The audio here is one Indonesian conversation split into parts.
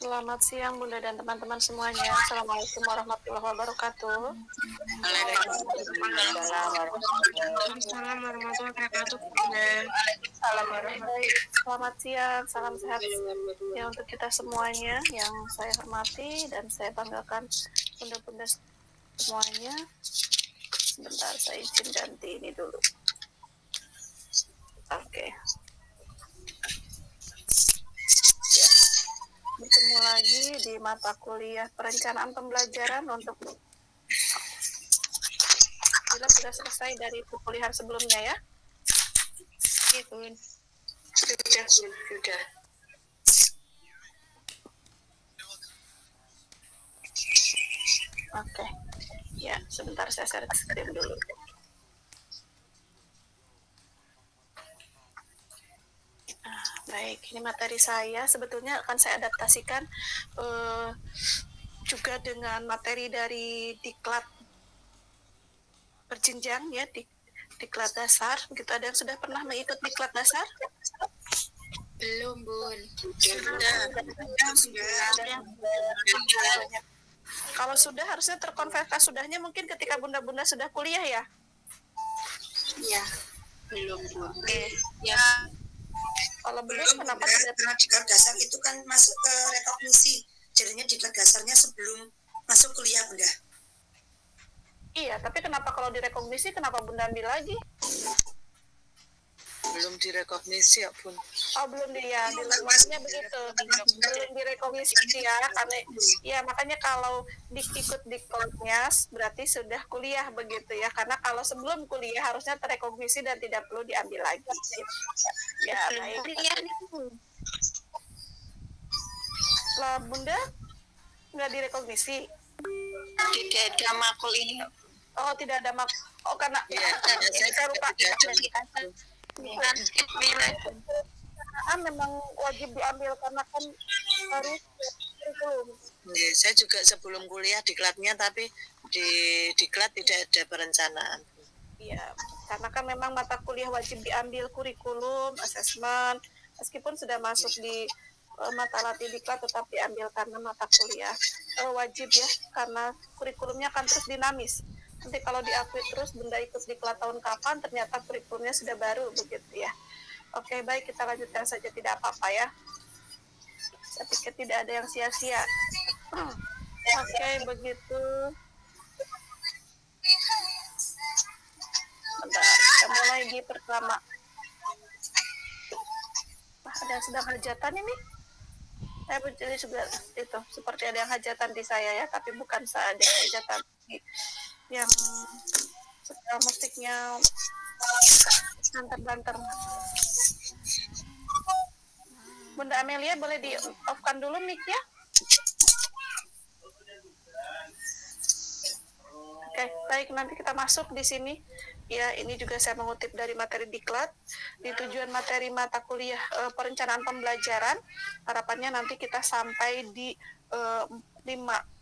Selamat siang Bunda dan teman-teman semuanya. Assalamualaikum warahmatullahi wabarakatuh. Waalaikumsalam warahmatullahi wabarakatuh. Selamat siang, salam sehat ya untuk kita semuanya yang saya hormati dan saya banggakan bunda-bunda semuanya. Sebentar, saya izin ganti ini dulu. Oke. Bertemu lagi di mata kuliah perencanaan pembelajaran untuk bila sudah selesai dari perkuliahan sebelumnya ya. Sudah. Oke. Ya, sebentar saya share screen dulu. Baik, ini materi saya. Sebetulnya akan saya adaptasikan juga dengan materi dari diklat berjenjang ya, diklat dasar. Gitu, ada yang sudah pernah mengikut diklat dasar? Belum, Bun. Sudah. Kalau sudah harusnya terkonversi sudahnya mungkin ketika bunda-bunda sudah kuliah ya? Iya. Belum, Bun. Oke. Ya. Kalau belum kenapa tidak? Karena diklat dasar itu kan masuk ke rekognisi. Jadinya diklat dasarnya sebelum masuk kuliah, Bunda. Iya, tapi kenapa kalau direkognisi kenapa Bunda ambil lagi? Belum direkognisi ya Bun. Oh belum dia, maksudnya begitu, belum direkognisi ya, karena ya makanya kalau ikut diklatnya berarti sudah kuliah begitu ya, karena kalau sebelum kuliah harusnya terekognisi dan tidak perlu diambil lagi. Ya baik. Lah Bunda nggak direkognisi? Tidak ada makul ini. Oh tidak ada oh karena saya lupa. Memang wajib diambil karena kan harus kurikulum. Saya juga sebelum kuliah diklatnya, tapi di diklat tidak ada perencanaan. Iya, karena kan memang mata kuliah wajib diambil kurikulum, asesmen, meskipun sudah masuk di mata latih diklat tetap diambil karena mata kuliah wajib ya, karena kurikulumnya kan terus dinamis. Nanti kalau diakui terus Bunda ikut diklat tahun kapan, ternyata kurikulumnya sudah baru begitu ya. Oke, baik, kita lanjutkan saja, tidak apa-apa ya. Saya pikir tidak ada yang sia-sia. Oke, begitu. Bentar, kita mulai di pertama. Ada yang sedang hajatan ini? Saya jadi juga itu, seperti ada yang hajatan di saya ya, tapi bukan saya ada yang hajatan yang musiknya banter-banter. Bunda Amelia boleh di off-kan dulu mic-nya? Oke, baik, nanti kita masuk di sini. Ya, ini juga saya mengutip dari materi diklat. Di tujuan materi mata kuliah perencanaan pembelajaran, harapannya nanti kita sampai di 5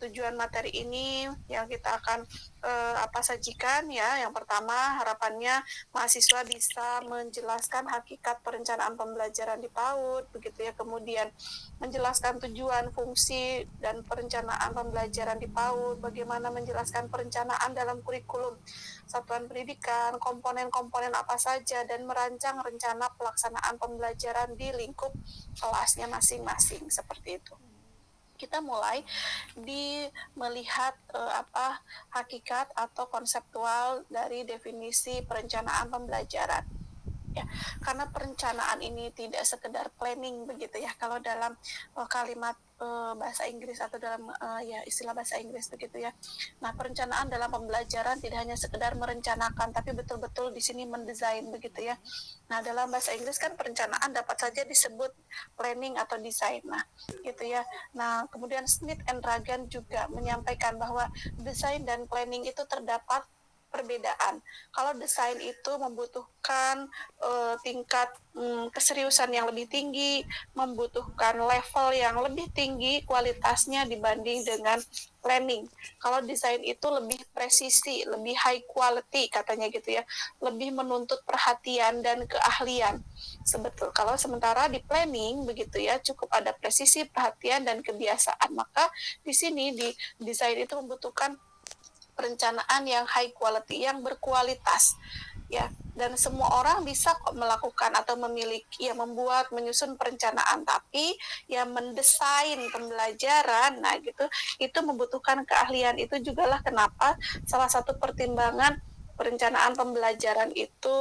tujuan materi ini yang kita akan sajikan ya. Yang pertama, harapannya mahasiswa bisa menjelaskan hakikat perencanaan pembelajaran di PAUD, begitu ya. Kemudian menjelaskan tujuan, fungsi, dan perencanaan pembelajaran di PAUD, bagaimana menjelaskan perencanaan dalam kurikulum satuan pendidikan, komponen-komponen apa saja, dan merancang rencana pelaksanaan pembelajaran di lingkup kelasnya masing-masing, seperti itu. Kita mulai di melihat hakikat atau konseptual dari definisi perencanaan pembelajaran. Ya, karena perencanaan ini tidak sekedar planning begitu ya, kalau dalam kalimat bahasa Inggris atau dalam istilah bahasa Inggris begitu ya. Nah, perencanaan dalam pembelajaran tidak hanya sekedar merencanakan, tapi betul-betul di sini mendesain begitu ya. Nah, dalam bahasa Inggris kan perencanaan dapat saja disebut planning atau desain. Nah, gitu ya. Nah, kemudian Smith and Ragan juga menyampaikan bahwa desain dan planning itu terdapat perbedaan. Kalau desain itu membutuhkan tingkat keseriusan yang lebih tinggi, membutuhkan level yang lebih tinggi kualitasnya dibanding dengan planning. Kalau desain itu lebih presisi, lebih high quality katanya gitu ya, lebih menuntut perhatian dan keahlian. Kalau sementara di planning begitu ya, cukup ada presisi, perhatian dan kebiasaan. Maka di sini di desain itu membutuhkan perencanaan yang high quality, yang berkualitas ya, dan semua orang bisa kok melakukan atau memiliki menyusun perencanaan, tapi yang mendesain pembelajaran nah gitu itu membutuhkan keahlian. Itu jugalah kenapa salah satu pertimbangan perencanaan pembelajaran itu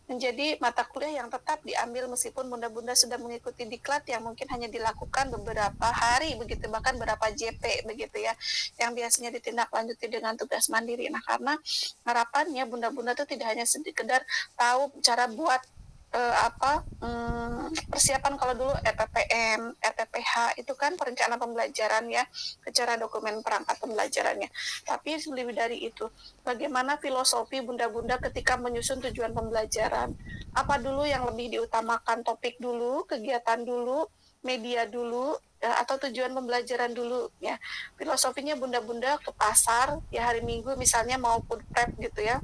menjadi mata kuliah yang tetap diambil meskipun bunda-bunda sudah mengikuti diklat yang mungkin hanya dilakukan beberapa hari begitu, bahkan beberapa JP begitu ya, yang biasanya ditindaklanjuti dengan tugas mandiri. Nah, karena harapannya bunda-bunda itu tidak hanya sekedar tahu cara buat persiapan. Kalau dulu RPPM, RPPH itu kan perencanaan pembelajaran ya, secara dokumen perangkat pembelajarannya. Tapi lebih dari itu, bagaimana filosofi bunda-bunda ketika menyusun tujuan pembelajaran? Apa dulu yang lebih diutamakan, topik dulu, kegiatan dulu, media dulu, atau tujuan pembelajaran dulu ya? Filosofinya bunda-bunda ke pasar ya hari Minggu misalnya mau food prep gitu ya.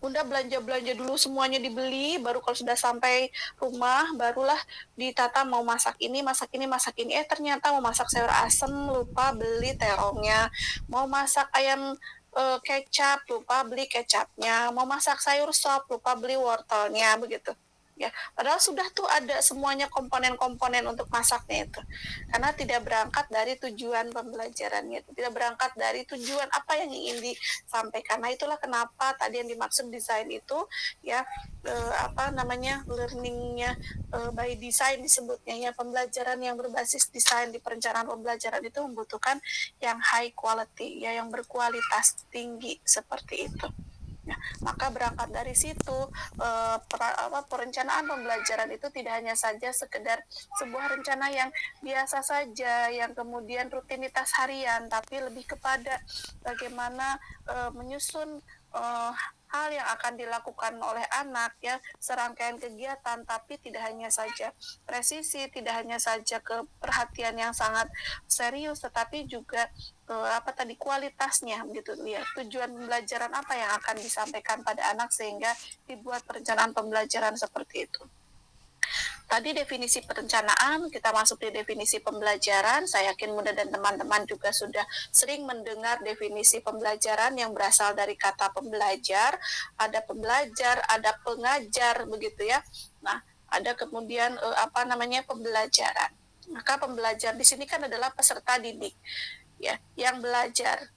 Bunda belanja dulu, semuanya dibeli, baru kalau sudah sampai rumah barulah ditata mau masak ini. Ternyata mau masak sayur asem lupa beli terongnya, mau masak ayam kecap lupa beli kecapnya, mau masak sayur sop lupa beli wortelnya begitu. Ya, padahal sudah tuh ada semuanya komponen-komponen untuk masaknya itu. Karena tidak berangkat dari tujuan pembelajarannya, tidak berangkat dari tujuan apa yang ingin disampaikan. Nah, itulah kenapa tadi yang dimaksud desain itu ya learningnya by design disebutnya ya, pembelajaran yang berbasis desain di perencanaan pembelajaran itu membutuhkan yang high quality ya, yang berkualitas tinggi seperti itu. Nah, maka berangkat dari situ perencanaan pembelajaran itu tidak hanya saja sekedar sebuah rencana yang biasa saja, yang kemudian rutinitas harian, tapi lebih kepada bagaimana menyusun hal yang akan dilakukan oleh anak ya, serangkaian kegiatan, tapi tidak hanya saja presisi, tidak hanya saja perhatian yang sangat serius, tetapi juga kualitasnya gitu ya, tujuan pembelajaran apa yang akan disampaikan pada anak sehingga dibuat perencanaan pembelajaran seperti itu. Tadi definisi perencanaan, kita masuk di definisi pembelajaran. Saya yakin Bunda dan teman-teman juga sudah sering mendengar definisi pembelajaran yang berasal dari kata pembelajar. Ada pembelajar, ada pengajar, begitu ya. Nah, ada kemudian pembelajaran. Maka pembelajar di sini kan adalah peserta didik, ya, yang belajar.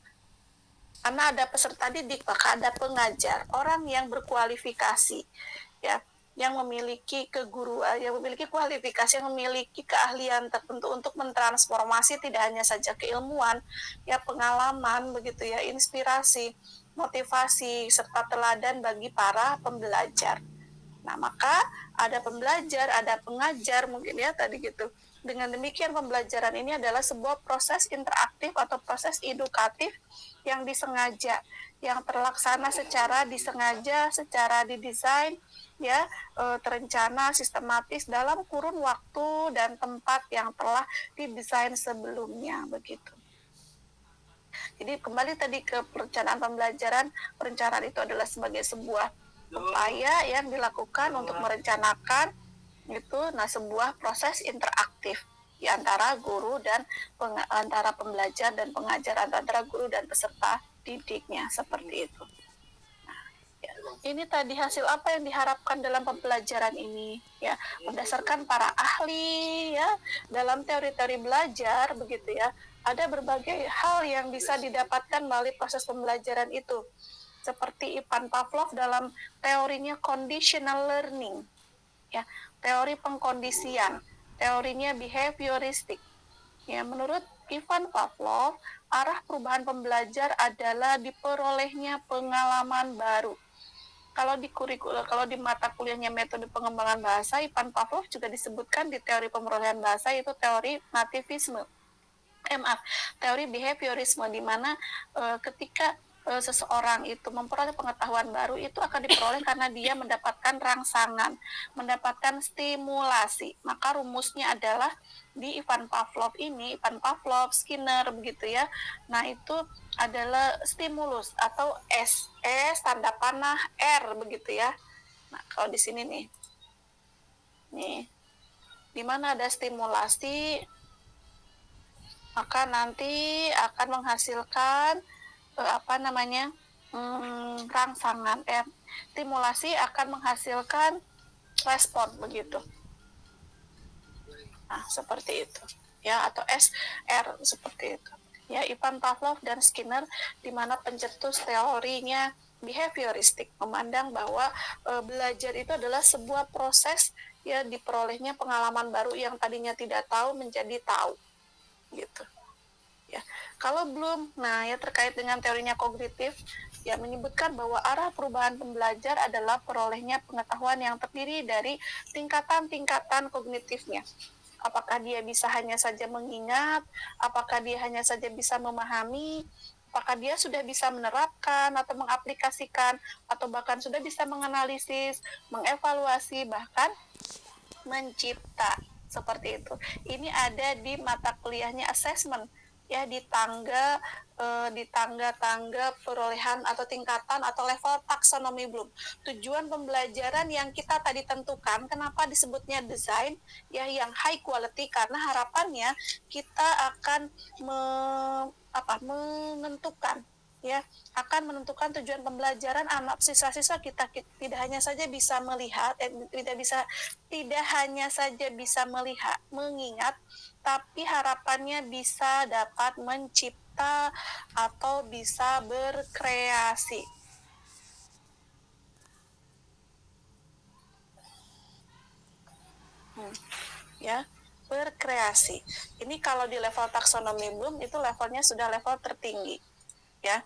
Karena ada peserta didik, maka ada pengajar, orang yang berkualifikasi, ya, yang memiliki keguruan, yang memiliki kualifikasi, yang memiliki keahlian tertentu untuk mentransformasi tidak hanya saja keilmuan, ya, pengalaman, begitu ya, inspirasi, motivasi, serta teladan bagi para pembelajar. Nah, maka ada pembelajar, ada pengajar, mungkin ya tadi gitu. Dengan demikian pembelajaran ini adalah sebuah proses interaktif atau proses edukatif yang disengaja, yang terlaksana secara disengaja, secara didesain, ya, terencana, sistematis dalam kurun waktu dan tempat yang telah didesain sebelumnya, begitu. Jadi kembali tadi ke perencanaan pembelajaran, perencanaan itu adalah sebagai sebuah upaya yang dilakukan untuk merencanakan itu, sebuah proses interaktif di antara guru dan antara pembelajar dan pengajar, antara guru dan peserta didiknya, seperti itu. Ini tadi hasil apa yang diharapkan dalam pembelajaran ini ya, berdasarkan para ahli ya dalam teori-teori belajar begitu ya, ada berbagai hal yang bisa didapatkan melalui proses pembelajaran itu, seperti Ivan Pavlov dalam teorinya conditional learning ya, teori pengkondisian, teorinya behavioristik ya. Menurut Ivan Pavlov, arah perubahan pembelajar adalah diperolehnya pengalaman baru. Kalau di mata kuliahnya metode pengembangan bahasa, Ivan Pavlov juga disebutkan di teori pemerolehan bahasa, itu teori nativisme. teori behaviorisme, di mana ketika seseorang itu memperoleh pengetahuan baru itu akan diperoleh karena dia mendapatkan rangsangan, mendapatkan stimulasi. Maka rumusnya adalah di Ivan Pavlov ini, Ivan Pavlov, Skinner begitu ya. Nah, itu adalah stimulus atau S tanda panah R begitu ya. Nah, kalau di sini nih. Di mana ada stimulasi, maka nanti akan menghasilkan rangsangan. Stimulasi akan menghasilkan respon begitu. Nah, seperti itu ya, atau SR seperti itu ya. Ivan Pavlov dan Skinner, di mana pencetus teorinya behavioristik, memandang bahwa belajar itu adalah sebuah proses ya, diperolehnya pengalaman baru yang tadinya tidak tahu menjadi tahu gitu ya. Kalau Bloom, nah ya, terkait dengan teorinya kognitif ya, menyebutkan bahwa arah perubahan pembelajar adalah perolehnya pengetahuan yang terdiri dari tingkatan-tingkatan kognitifnya. Apakah dia bisa hanya saja mengingat, apakah dia hanya saja bisa memahami, apakah dia sudah bisa menerapkan atau mengaplikasikan, atau bahkan sudah bisa menganalisis, mengevaluasi, bahkan mencipta, seperti itu. Ini ada di mata kuliahnya assessment ya, di tangga perolehan atau tingkatan atau level taksonomi Bloom. Tujuan pembelajaran yang kita tadi tentukan, kenapa disebutnya desain ya, yang high quality, karena harapannya kita akan menentukan ya, akan menentukan tujuan pembelajaran anak siswa-siswa kita tidak hanya saja bisa melihat, tidak hanya saja bisa melihat, mengingat, tapi harapannya bisa dapat mencipta atau bisa berkreasi. Ya, berkreasi. Ini kalau di level taksonomi Bloom itu levelnya sudah level tertinggi, ya.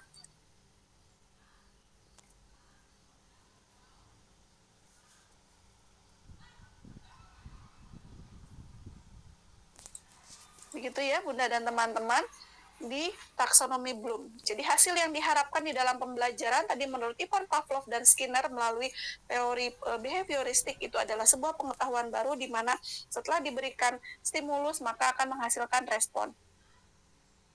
Begitu ya Bunda dan teman-teman, di taksonomi Bloom. Jadi hasil yang diharapkan di dalam pembelajaran tadi menurut Ivan Pavlov dan Skinner melalui teori behavioristik itu adalah sebuah pengetahuan baru di mana setelah diberikan stimulus maka akan menghasilkan respon.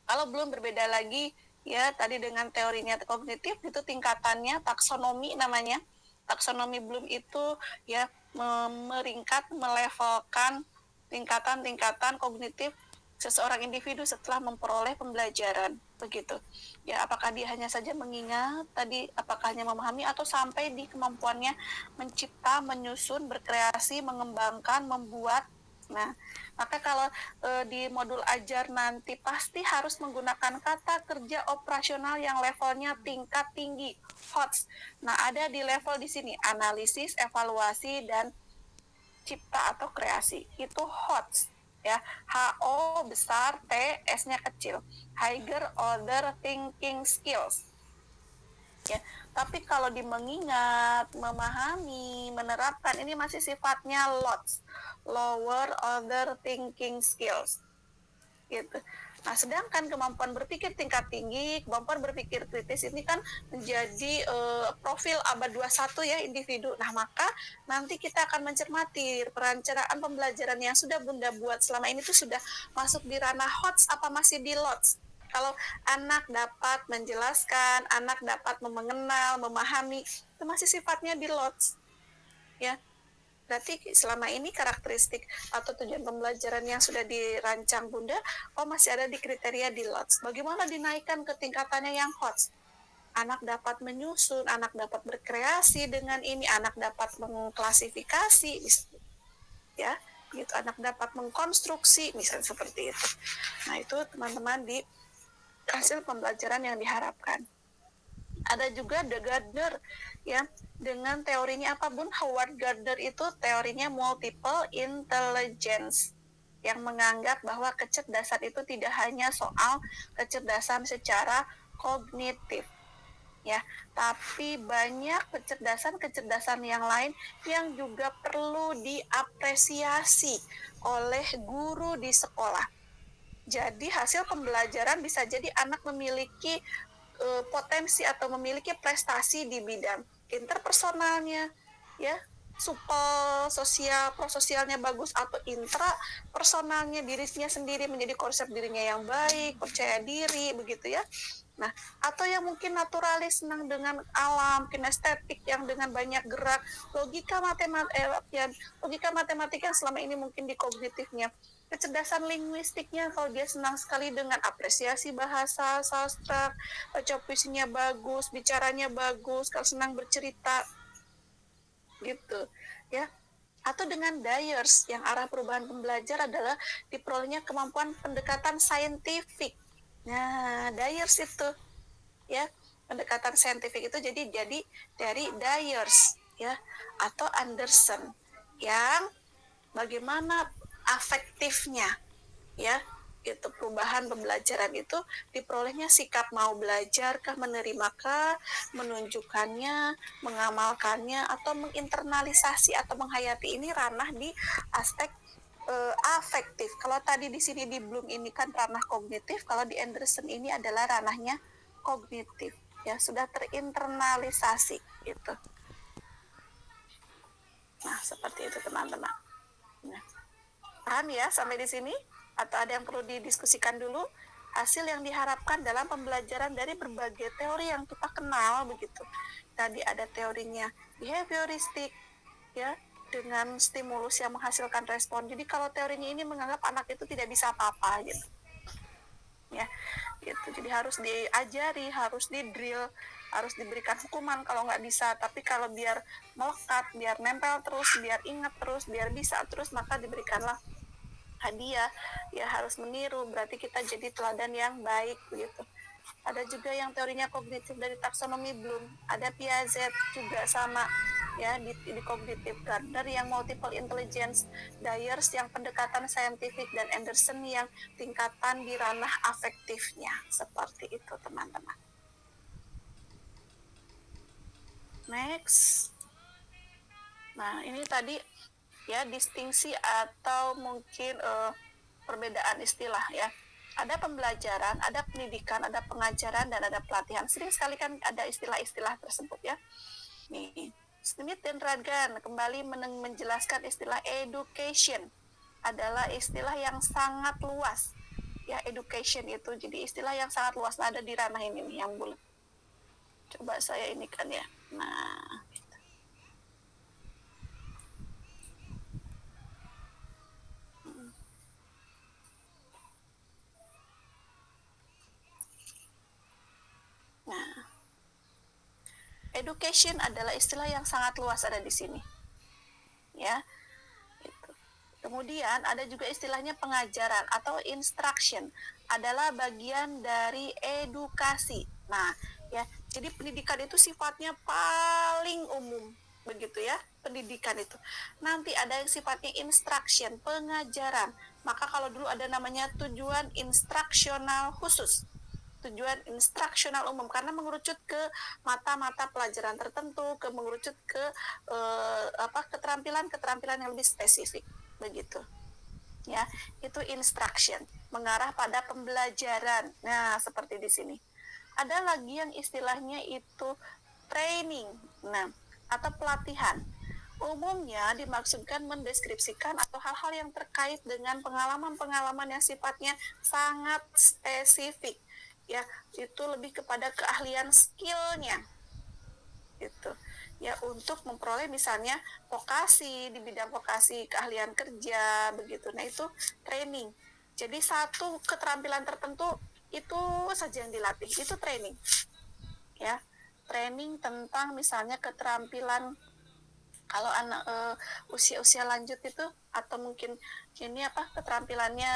Kalau Bloom berbeda lagi ya, tadi dengan teorinya kognitif itu tingkatannya taksonomi namanya. Taksonomi Bloom itu ya meringkat, melevelkan tingkatan-tingkatan kognitif seseorang individu setelah memperoleh pembelajaran begitu ya. Apakah dia hanya saja mengingat tadi, apakah hanya memahami, atau sampai di kemampuannya mencipta, menyusun, berkreasi, mengembangkan, membuat. Nah, maka kalau di modul ajar nanti pasti harus menggunakan kata kerja operasional yang levelnya tingkat tinggi, HOTS. Nah, ada di level di sini analisis, evaluasi, dan cipta atau kreasi. Itu HOTS ya, HO besar, T S-nya kecil, higher order thinking skills ya. Tapi kalau di mengingat, memahami, menerapkan, ini masih sifatnya LOTS, lower order thinking skills gitu. Nah, sedangkan kemampuan berpikir tingkat tinggi, kemampuan berpikir kritis ini kan menjadi profil abad 21 ya, individu. Nah, maka nanti kita akan mencermati perencanaan pembelajaran yang sudah Bunda buat selama ini tuh sudah masuk di ranah HOTS apa masih di LOTS. Kalau anak dapat menjelaskan, anak dapat mengenal, memahami, itu masih sifatnya di LOTS ya. Berarti selama ini karakteristik atau tujuan pembelajaran yang sudah dirancang Bunda, masih ada di kriteria di LOTS. Bagaimana dinaikkan ke tingkatannya yang HOTS? Anak dapat menyusun, anak dapat berkreasi dengan ini, anak dapat mengklasifikasi, misalnya, ya, gitu. Anak dapat mengkonstruksi, misalnya seperti itu. Nah, itu teman-teman di hasil pembelajaran yang diharapkan. Ada juga The Gardner ya, dengan teorinya apa Bun? Howard Gardner itu teorinya multiple intelligence, yang menganggap bahwa kecerdasan itu tidak hanya soal kecerdasan secara kognitif ya, tapi banyak kecerdasan yang lain yang juga perlu diapresiasi oleh guru di sekolah Jadi hasil pembelajaran bisa jadi anak memiliki potensi atau memiliki prestasi di bidang interpersonalnya, ya, supel sosial, prososialnya bagus, atau intrapersonalnya, dirinya sendiri menjadi konsep dirinya yang baik, percaya diri, begitu ya. Nah, atau yang mungkin naturalis, senang dengan alam, kinestetik yang dengan banyak gerak, logika matematik yang selama ini mungkin di kognitifnya, kecerdasan linguistiknya kalau dia senang sekali dengan apresiasi bahasa, sastra, baca puisinya bagus, bicaranya bagus, kalau senang bercerita, gitu, ya. Atau dengan Dyers yang arah perubahan pembelajar adalah diperolehnya kemampuan pendekatan saintifik. Nah, Dyers itu, ya, pendekatan saintifik itu jadi dari Dyers, ya, atau Anderson, yang bagaimana afektifnya, ya, itu perubahan pembelajaran itu diperolehnya sikap mau belajar kah, menerimakah, menunjukkannya, mengamalkannya, atau menginternalisasi atau menghayati. Ini ranah di aspek afektif. Kalau tadi di sini di Bloom ini kan ranah kognitif, kalau di Anderson ini adalah ranahnya kognitif, ya, sudah terinternalisasi gitu. Nah, seperti itu teman-teman. Nah, paham ya sampai di sini? Atau ada yang perlu didiskusikan dulu? Hasil yang diharapkan dalam pembelajaran dari berbagai teori yang kita kenal begitu. Tadi ada teorinya behavioristik, ya, dengan stimulus yang menghasilkan respon. Jadi kalau teorinya ini menganggap anak itu tidak bisa apa-apa gitu, ya, gitu. Jadi harus diajari, harus di-drill, harus diberikan hukuman kalau nggak bisa. Tapi kalau biar melekat, biar nempel terus, biar ingat terus, biar bisa terus, maka diberikanlah hadiah. Ya harus meniru, berarti kita jadi teladan yang baik begitu. Ada juga yang teorinya kognitif dari taksonomi Bloom, ada Piaget juga sama, ya, di kognitif, Gardner yang multiple intelligence, Dyers yang pendekatan saintifik, dan Anderson yang tingkatan di ranah afektifnya. Seperti itu teman-teman. Next. Nah, ini tadi, ya, distingsi atau mungkin perbedaan istilah, ya. Ada pembelajaran, ada pendidikan, ada pengajaran, dan ada pelatihan. Sering sekali kan ada istilah-istilah tersebut, ya. Nih, Smith dan Ragan kembali menjelaskan istilah education adalah istilah yang sangat luas, ya. Education itu jadi istilah yang sangat luas. Nah, ada di ranah ini nih yang bulat. Coba saya ini kan, ya. Nah, gitu. Nah, education adalah istilah yang sangat luas, ada di sini, ya. Gitu. Kemudian ada juga istilahnya pengajaran atau instruction, adalah bagian dari edukasi. Nah, ya, jadi pendidikan itu sifatnya paling umum begitu, ya, pendidikan itu. Nanti ada yang sifatnya instruction, pengajaran. Maka kalau dulu ada namanya tujuan instruksional khusus, tujuan instruksional umum, karena mengerucut ke mata-mata pelajaran tertentu, mengerucut ke keterampilan-keterampilan yang lebih spesifik begitu, ya. Itu instruction, mengarah pada pembelajaran. Nah, seperti di sini. Ada lagi yang istilahnya itu training, nah, atau pelatihan. Umumnya dimaksudkan mendeskripsikan atau hal-hal yang terkait dengan pengalaman-pengalaman yang sifatnya sangat spesifik, ya, itu lebih kepada keahlian skillnya gitu, ya, untuk memperoleh misalnya vokasi, di bidang vokasi, keahlian kerja begitu. Nah, itu training. Jadi satu keterampilan tertentu itu saja yang dilatih, itu training, ya. Training tentang misalnya keterampilan kalau anak usia-usia lanjut itu, atau mungkin ini keterampilannya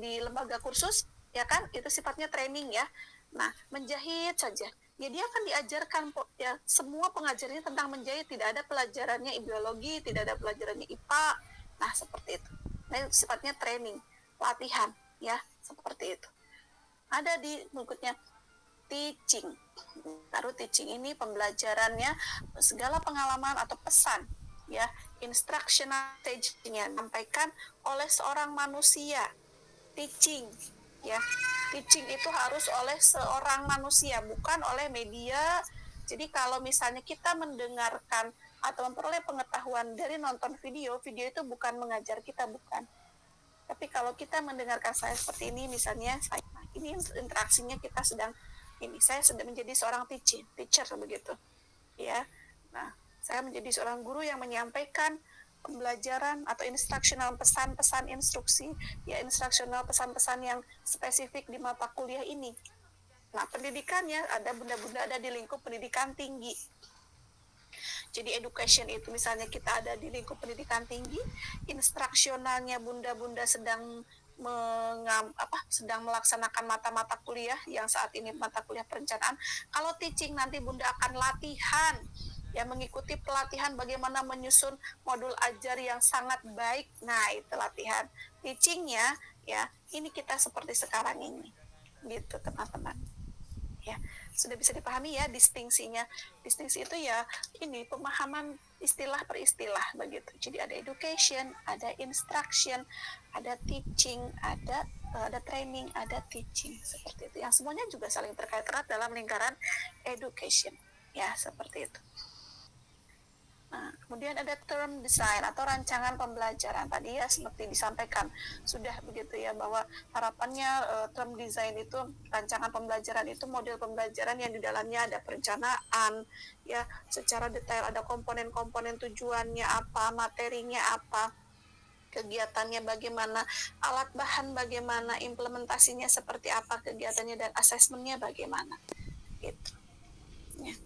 di lembaga kursus, ya kan, itu sifatnya training, ya. Nah, menjahit saja, ya, dia akan diajarkan, ya, semua pengajarannya tentang menjahit, tidak ada pelajarannya biologi, tidak ada pelajarannya IPA. Nah, seperti itu. Nah, itu sifatnya training, latihan, ya, seperti itu. Ada di berikutnya teaching. Baru teaching ini pembelajarannya segala pengalaman atau pesan, ya, instructional stage-nya disampaikan oleh seorang manusia. Teaching, ya. Teaching itu harus oleh seorang manusia, bukan oleh media. Jadi kalau misalnya kita mendengarkan atau memperoleh pengetahuan dari nonton video, video itu bukan mengajar kita, bukan. Tapi kalau kita mendengarkan saya seperti ini, misalnya saya, ini interaksinya kita sedang ini, saya sedang menjadi seorang teacher begitu, ya. Nah, saya menjadi seorang guru yang menyampaikan pembelajaran atau instruksional, pesan-pesan instruksi, ya instruksional pesan-pesan yang spesifik di mata kuliah ini. Nah, pendidikannya ada bunda-bunda ada di lingkup pendidikan tinggi. Jadi education itu misalnya kita ada di lingkup pendidikan tinggi, instruksionalnya bunda-bunda sedang sedang melaksanakan mata-mata kuliah yang saat ini mata kuliah perencanaan. Kalau teaching nanti bunda akan latihan, ya mengikuti pelatihan bagaimana menyusun modul ajar yang sangat baik. Nah, itu latihan. Teachingnya, ya ini kita seperti sekarang ini, gitu teman-teman. Ya, sudah bisa dipahami ya distingsinya. Distingsi itu ya ini pemahaman istilah per istilah begitu. Jadi ada education, ada instruction, ada teaching, ada training, ada teaching, seperti itu. Yang semuanya juga saling terkait erat dalam lingkaran education. Ya, seperti itu. Nah, kemudian ada term design atau rancangan pembelajaran. Tadi ya seperti disampaikan sudah begitu ya, bahwa harapannya term design itu, rancangan pembelajaran itu model pembelajaran yang di dalamnya ada perencanaan ya secara detail, ada komponen-komponen tujuannya apa, materinya apa, kegiatannya bagaimana, alat bahan bagaimana, implementasinya seperti apa kegiatannya, dan asesmennya bagaimana gitu ya.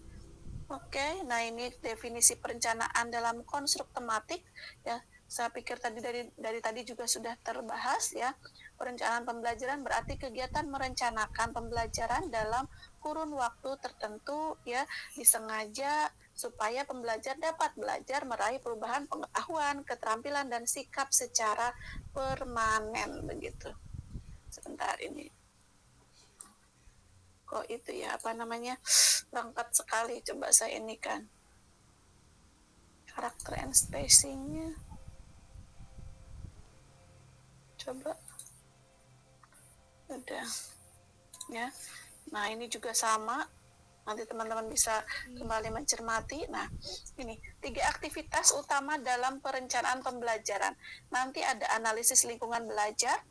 Oke, nah ini definisi perencanaan dalam konstruk tematik ya. Saya pikir tadi dari tadi juga sudah terbahas ya. Perencanaan pembelajaran berarti kegiatan merencanakan pembelajaran dalam kurun waktu tertentu ya, disengaja supaya pembelajar dapat belajar meraih perubahan pengetahuan, keterampilan dan sikap secara permanen begitu. Sebentar ini. Kok itu ya, apa namanya, lengkap sekali. Coba saya ini kan karakter and spacingnya, coba udah ya. Nah ini juga sama, nanti teman-teman bisa kembali mencermati. Nah ini 3 aktivitas utama dalam perencanaan pembelajaran. Nanti ada analisis lingkungan belajar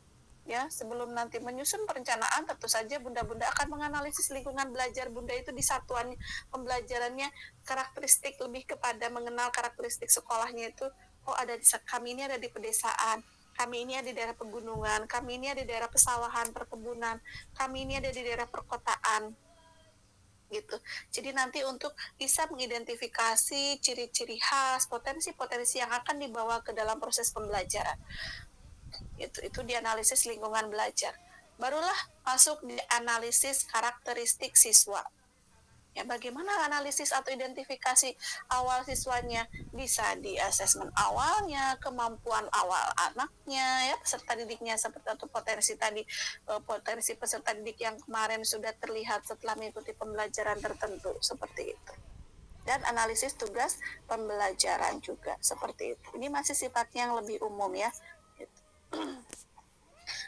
ya. Sebelum nanti menyusun perencanaan, tentu saja bunda-bunda akan menganalisis lingkungan belajar bunda itu di satuan pembelajarannya, karakteristik, lebih kepada mengenal karakteristik sekolahnya itu. Oh, kami ini ada di pedesaan, kami ini ada di daerah pegunungan, kami ini ada di daerah pesawahan, perkebunan, kami ini ada di daerah perkotaan gitu. Jadi nanti untuk bisa mengidentifikasi ciri-ciri khas, potensi-potensi yang akan dibawa ke dalam proses pembelajaran. Itu dianalisis lingkungan belajar. Barulah masuk di analisis karakteristik siswa. Ya, bagaimana analisis atau identifikasi awal siswanya? Bisa di asesmen awalnya, kemampuan awal anaknya, ya peserta didiknya, seperti itu potensi tadi, potensi peserta didik yang kemarin sudah terlihat setelah mengikuti pembelajaran tertentu, seperti itu. Dan analisis tugas pembelajaran juga seperti itu. Ini masih sifatnya yang lebih umum ya.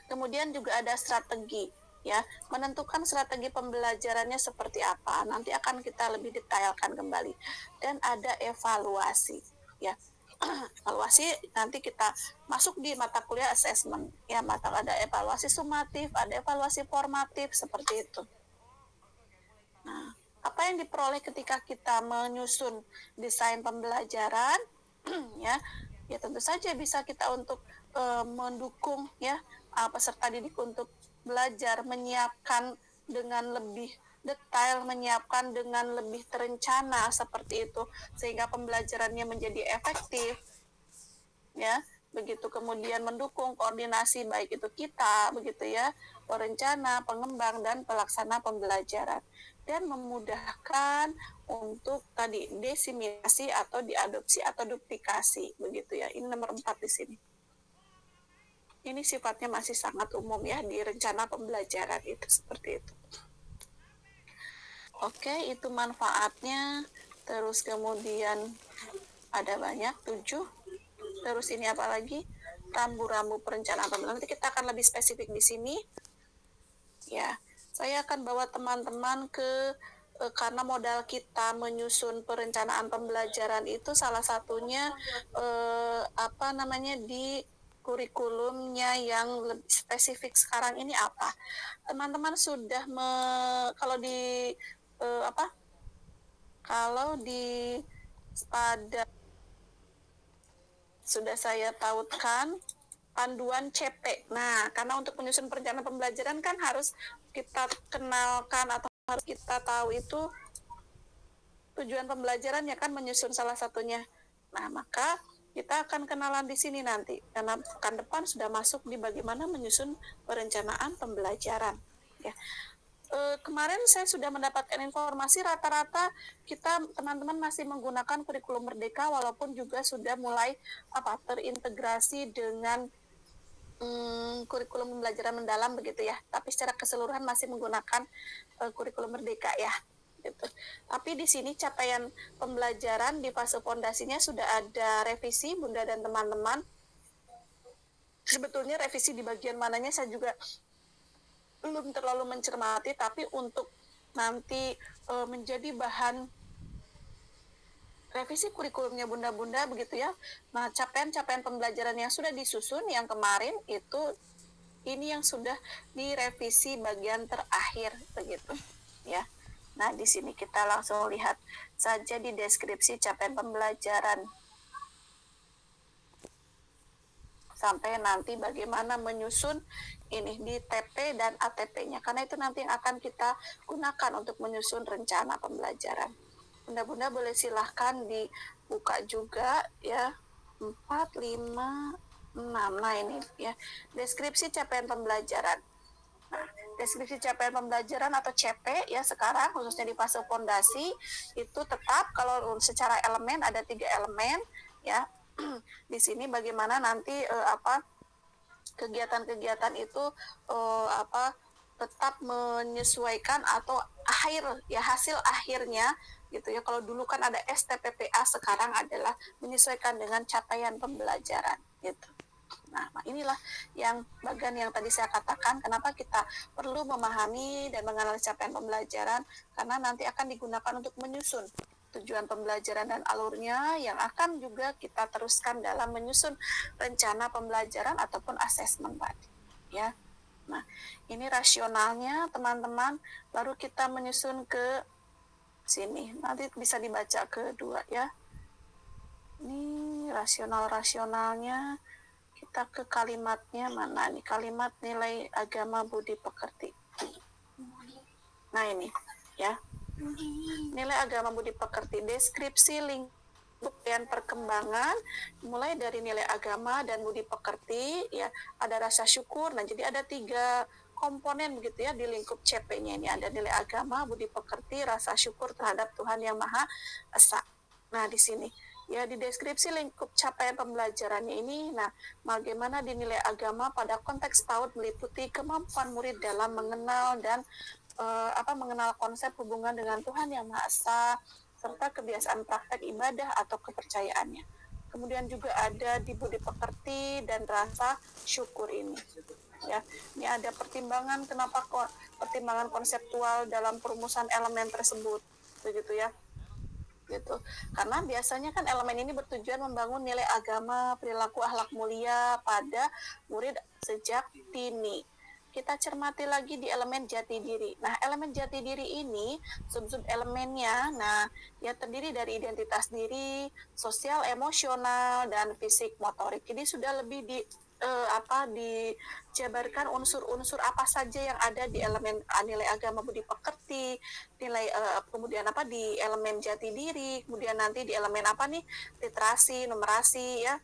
Kemudian juga ada strategi ya, menentukan strategi pembelajarannya seperti apa, nanti akan kita lebih detailkan kembali. Dan ada evaluasi ya. Evaluasi nanti kita masuk di mata kuliah assessment ya, ada evaluasi sumatif, ada evaluasi formatif, seperti itu. Nah, apa yang diperoleh ketika kita menyusun desain pembelajaran ya tentu saja bisa kita untuk mendukung ya peserta didik untuk belajar, menyiapkan dengan lebih detail, menyiapkan dengan lebih terencana, seperti itu, sehingga pembelajarannya menjadi efektif ya begitu. Kemudian mendukung koordinasi baik itu kita begitu ya, perencana, pengembang dan pelaksana pembelajaran, dan memudahkan untuk tadi diseminasi atau diadopsi atau duplikasi begitu ya. Ini nomor 4 di sini. Ini sifatnya masih sangat umum ya di rencana pembelajaran itu, seperti itu. Oke, itu manfaatnya. Terus kemudian ada banyak 7. Terus ini apa lagi? Rambu-rambu perencanaan pembelajaran. Nanti kita akan lebih spesifik di sini. Ya, saya akan bawa teman-teman ke karena modal kita menyusun perencanaan pembelajaran itu salah satunya apa namanya di kurikulumnya yang lebih spesifik sekarang ini apa? Teman-teman sudah kalau di apa? Kalau di pada sudah saya tautkan panduan CP. Nah, karena untuk menyusun perencanaan pembelajaran kan harus kita kenalkan atau harus kita tahu itu tujuan pembelajaran ya kan menyusun salah satunya. Nah, maka kita akan kenalan di sini nanti karena pekan depan sudah masuk di bagaimana menyusun perencanaan pembelajaran. Ya. Kemarin saya sudah mendapatkan informasi rata-rata kita teman-teman masih menggunakan kurikulum Merdeka walaupun juga sudah mulai terintegrasi dengan kurikulum pembelajaran mendalam begitu ya. Tapi secara keseluruhan masih menggunakan kurikulum Merdeka ya. Gitu. Tapi di sini capaian pembelajaran di fase fondasinya sudah ada revisi Bunda dan teman-teman. Sebetulnya revisi di bagian mananya saya juga belum terlalu mencermati, tapi untuk nanti menjadi bahan revisi kurikulumnya Bunda-Bunda begitu ya. Nah, capaian-capaian pembelajaran yang sudah disusun yang kemarin itu ini yang sudah direvisi bagian terakhir begitu ya. Nah, di sini kita langsung lihat saja di deskripsi capaian pembelajaran. Sampai nanti bagaimana menyusun ini di TP dan ATP-nya. Karena itu nanti yang akan kita gunakan untuk menyusun rencana pembelajaran. Bunda-bunda boleh silahkan dibuka juga ya. 4, 5, 6. Nah ini ya. Deskripsi capaian pembelajaran. Nah, deskripsi capaian pembelajaran atau CP ya sekarang khususnya di fase fondasi itu tetap kalau secara elemen ada 3 elemen ya. Di sini bagaimana nanti kegiatan-kegiatan itu tetap menyesuaikan atau hasil akhirnya gitu ya. Kalau dulu kan ada STPPA, sekarang adalah menyesuaikan dengan capaian pembelajaran gitu. Nah, inilah yang bagian yang tadi saya katakan kenapa kita perlu memahami dan menganalisis capaian pembelajaran karena nanti akan digunakan untuk menyusun tujuan pembelajaran dan alurnya yang akan juga kita teruskan dalam menyusun rencana pembelajaran ataupun asesmen tadi ya. Nah, ini rasionalnya teman-teman, baru kita menyusun ke sini. Nanti bisa dibaca kedua ya. Ini rasionalnya kita ke kalimatnya mana nih, kalimat nilai agama budi pekerti. Nah ini ya, nilai agama budi pekerti, deskripsi lingkup dan perkembangan mulai dari nilai agama dan budi pekerti ya, ada rasa syukur. Nah jadi ada 3 komponen begitu ya di lingkup CP-nya ini, ada nilai agama, budi pekerti, rasa syukur terhadap Tuhan Yang Maha Esa. Nah di sini ya di deskripsi lingkup capaian pembelajarannya ini, nah bagaimana dinilai agama pada konteks PAUD meliputi kemampuan murid dalam mengenal dan mengenal konsep hubungan dengan Tuhan Yang Maha Esa serta kebiasaan praktek ibadah atau kepercayaannya. Kemudian juga ada di budi pekerti dan rasa syukur ini. Ya, ini ada pertimbangan kenapa pertimbangan konseptual dalam perumusan elemen tersebut, begitu ya. Gitu. Karena biasanya kan elemen ini bertujuan membangun nilai agama, perilaku akhlak mulia pada murid sejak dini. Kita cermati lagi di elemen jati diri. Nah, elemen jati diri ini sub-sub elemennya, nah ya terdiri dari identitas diri, sosial, emosional, dan fisik motorik. Jadi sudah lebih dijabarkan unsur-unsur apa saja yang ada di elemen nilai agama budi pekerti, nilai kemudian di elemen jati diri, kemudian nanti di elemen literasi, numerasi ya,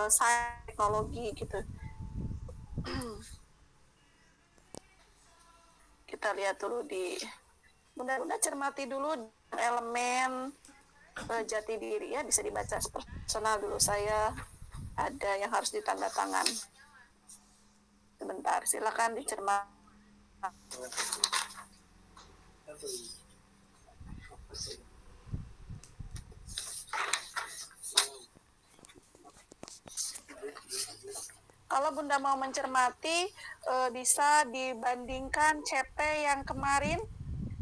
sains, teknologi gitu. Kita lihat dulu di bunda-bunda cermati dulu elemen jati diri ya, bisa dibaca personal dulu. Saya ada yang harus ditanda tangan. Sebentar, silakan dicermati. Kalau Bunda mau mencermati bisa dibandingkan CP yang kemarin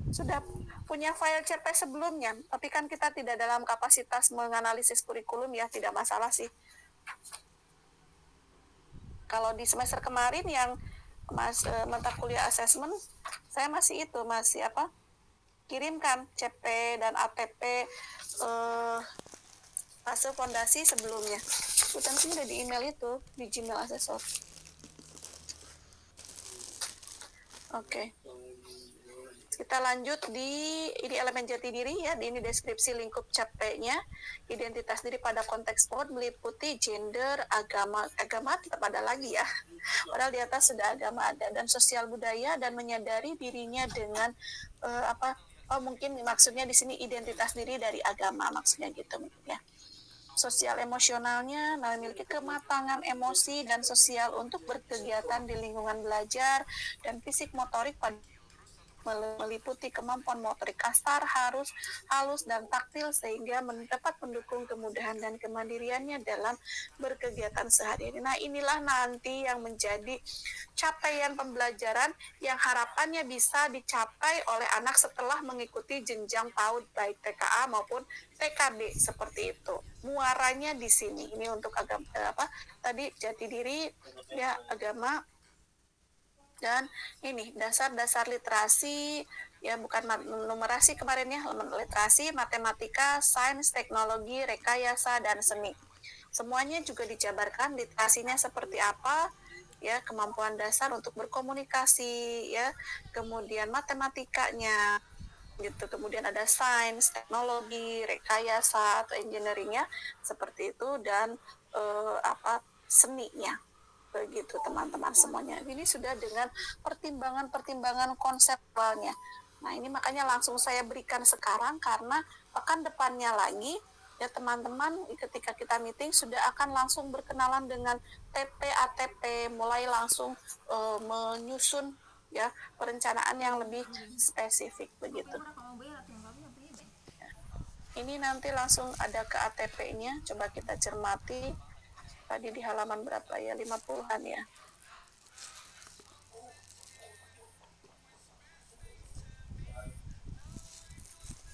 sudah punya file CP sebelumnya, tapi kan kita tidak dalam kapasitas menganalisis kurikulum ya, tidak masalah sih. Kalau di semester kemarin yang mata kuliah assessment, saya masih kirimkan CP dan ATP fase fondasi sebelumnya. Bukan sih udah di email itu, di Gmail Assessor. Oke. Kita lanjut di ini elemen jati diri ya, di ini deskripsi lingkup CP-nya. Identitas diri pada konteks POD meliputi gender, agama tetap ada lagi ya. Padahal di atas sudah agama ada, dan sosial budaya, dan menyadari dirinya dengan mungkin maksudnya di sini identitas diri dari agama, maksudnya gitu ya. Sosial emosionalnya memiliki kematangan emosi dan sosial untuk berkegiatan di lingkungan belajar, dan fisik motorik pada meliputi kemampuan motorik kasar, halus dan taktil sehingga dapat mendukung kemudahan dan kemandiriannya dalam berkegiatan sehari-hari. Nah, inilah nanti yang menjadi capaian pembelajaran yang harapannya bisa dicapai oleh anak setelah mengikuti jenjang PAUD baik TKA maupun TKB seperti itu. Muaranya di sini. Ini untuk agama tadi jati diri ya, agama, dan ini dasar-dasar literasi ya, bukan numerasi kemarin ya, literasi, matematika, sains, teknologi, rekayasa, dan seni. Semuanya juga dijabarkan literasinya seperti apa ya, kemampuan dasar untuk berkomunikasi ya, kemudian matematikanya gitu, kemudian ada sains, teknologi, rekayasa atau engineeringnya seperti itu, dan seninya. Begitu teman-teman semuanya. Ini sudah dengan pertimbangan-pertimbangan konseptualnya. Nah, ini makanya langsung saya berikan sekarang, karena pekan depannya lagi ya teman-teman, ketika kita meeting sudah akan langsung berkenalan dengan TP ATP, mulai langsung menyusun ya perencanaan yang lebih spesifik begitu. Ini nanti langsung ada ke ATP-nya, coba kita cermati. Tadi di halaman berapa ya, 50-an ya.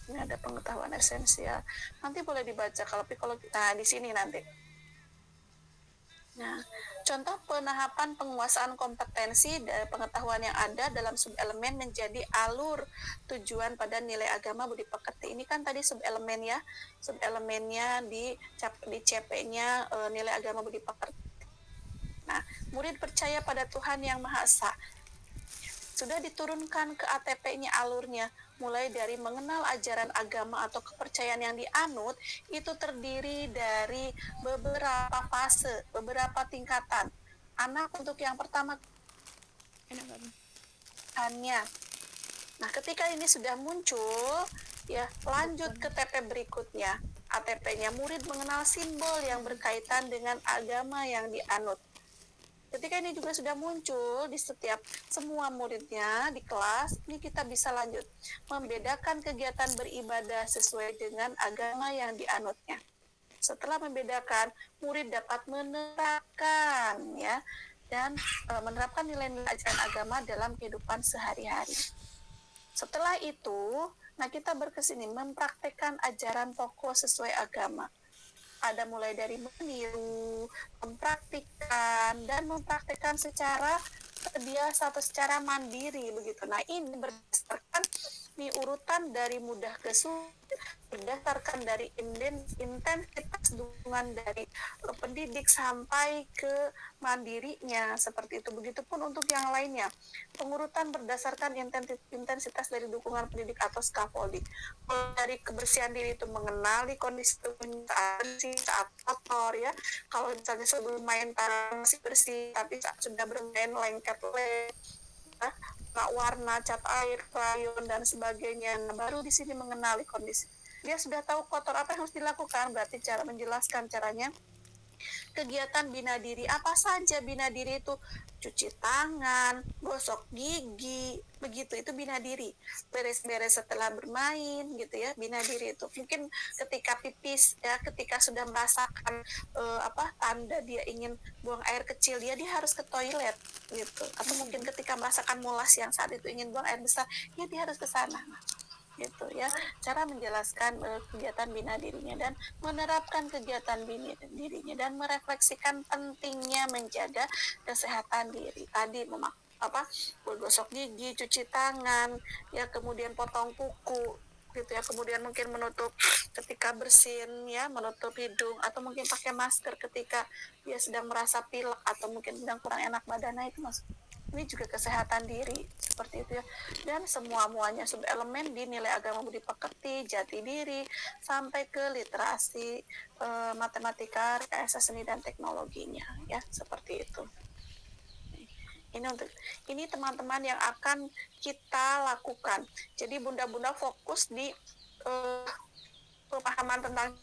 Ini ada pengetahuan esensial. Nanti boleh dibaca kalau kita di sini nanti. Nah, contoh penahapan penguasaan kompetensi dari pengetahuan yang ada dalam subelemen menjadi alur tujuan pada nilai agama budi pekerti. Ini kan tadi subelemen ya, subelemennya di CP-nya nilai agama budi pekerti. Nah, murid percaya pada Tuhan Yang Maha Esa. Sudah diturunkan ke ATP-nya alurnya, mulai dari mengenal ajaran agama atau kepercayaan yang dianut, itu terdiri dari beberapa fase, beberapa tingkatan. Anak untuk yang pertama, hanya. Nah, ketika ini sudah muncul, ya lanjut ke TP berikutnya. ATP-nya murid mengenal simbol yang berkaitan dengan agama yang dianut. Ketika ini juga sudah muncul di setiap semua muridnya di kelas, ini kita bisa lanjut membedakan kegiatan beribadah sesuai dengan agama yang dianutnya. Setelah membedakan, murid dapat menerapkan ya, dan menerapkan nilai-nilai ajaran agama dalam kehidupan sehari-hari. Setelah itu, nah kita berkesini mempraktekkan ajaran pokok sesuai agama. Ada mulai dari meniru, mempraktikkan, dan mempraktikkan secara terbiasa atau secara mandiri begitu. Nah, ini berdasarkan urutan dari mudah ke sulit, berdasarkan dari intensitas dukungan dari pendidik sampai ke mandirinya, seperti itu. Begitupun untuk yang lainnya, pengurutan berdasarkan intensitas dari dukungan pendidik atau scaffolding. Dari kebersihan diri itu mengenali kondisi tubuhnya saat kotor ya, kalau misalnya sebelum main masih bersih, tapi saat sudah bermain lengket warna, cat air, krayon, dan sebagainya. Nah, baru di sini mengenali kondisi. Dia sudah tahu kotor apa yang harus dilakukan, berarti cara menjelaskan caranya kegiatan bina diri. Apa saja bina diri itu? Cuci tangan, gosok gigi, begitu itu bina diri. Beres-beres setelah bermain gitu ya, bina diri itu. Mungkin ketika pipis ya, ketika sudah merasakan tanda dia ingin buang air kecil, dia harus ke toilet gitu. Atau mungkin ketika merasakan mulas yang saat itu ingin buang air besar, ya dia harus ke sana. Gitu ya, cara menjelaskan kegiatan bina dirinya dan menerapkan kegiatan bina dirinya dan merefleksikan pentingnya menjaga kesehatan diri tadi, bergosok gigi, cuci tangan ya, kemudian potong kuku gitu ya, kemudian mungkin menutup ketika bersin ya, menutup hidung, atau mungkin pakai masker ketika dia sedang merasa pilek atau mungkin sedang kurang enak badannya, itu ini juga kesehatan diri seperti itu ya. Dan semuanya sub elemen di nilai agama budi pekerti, jati diri, sampai ke literasi, matematika, rekayasa seni dan teknologinya ya, seperti itu. Ini teman-teman yang akan kita lakukan. Jadi bunda-bunda fokus di pemahaman tentang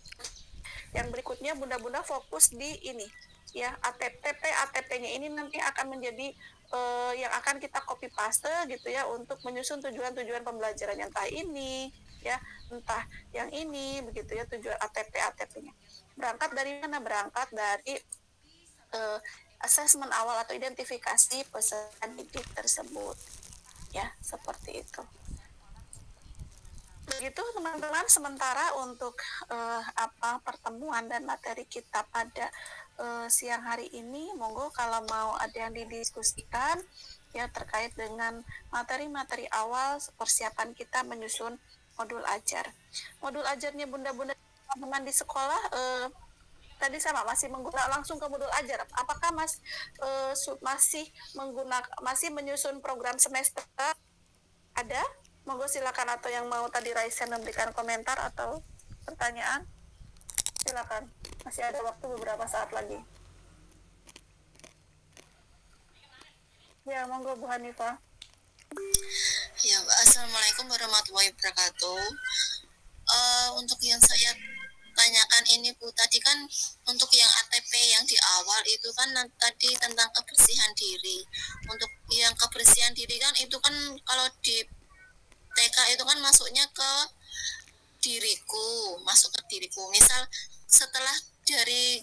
yang berikutnya. Bunda-bunda fokus di ini ya, ATP-nya ini nanti akan menjadi yang akan kita copy paste gitu ya, untuk menyusun tujuan-tujuan pembelajaran yang entah ini ya, entah yang ini begitu ya, tujuan ATP-nya. Berangkat dari mana? Berangkat dari asesmen awal atau identifikasi peserta didik tersebut ya, seperti itu. Begitu teman-teman, sementara untuk pertemuan dan materi kita pada siang hari ini, monggo kalau mau ada yang didiskusikan ya terkait dengan materi-materi awal persiapan kita menyusun modul ajar. Modul ajarnya bunda-bunda teman-teman di sekolah tadi sama masih menggunakan langsung ke modul ajar. Apakah masih menyusun program semester? Ada? Monggo silakan, atau yang mau tadi Raisa memberikan komentar atau pertanyaan, silakan. Masih ada waktu beberapa saat lagi. Ya, monggo Bu Hanifah. Ya, Assalamualaikum warahmatullahi wabarakatuh. Untuk yang saya tanyakan ini Bu, tadi kan untuk yang ATP yang di awal itu kan tadi tentang kebersihan diri. Untuk yang kebersihan diri kan itu kan kalau di TK itu kan masuknya ke diriku, masuk ke diriku. Misal setelah dari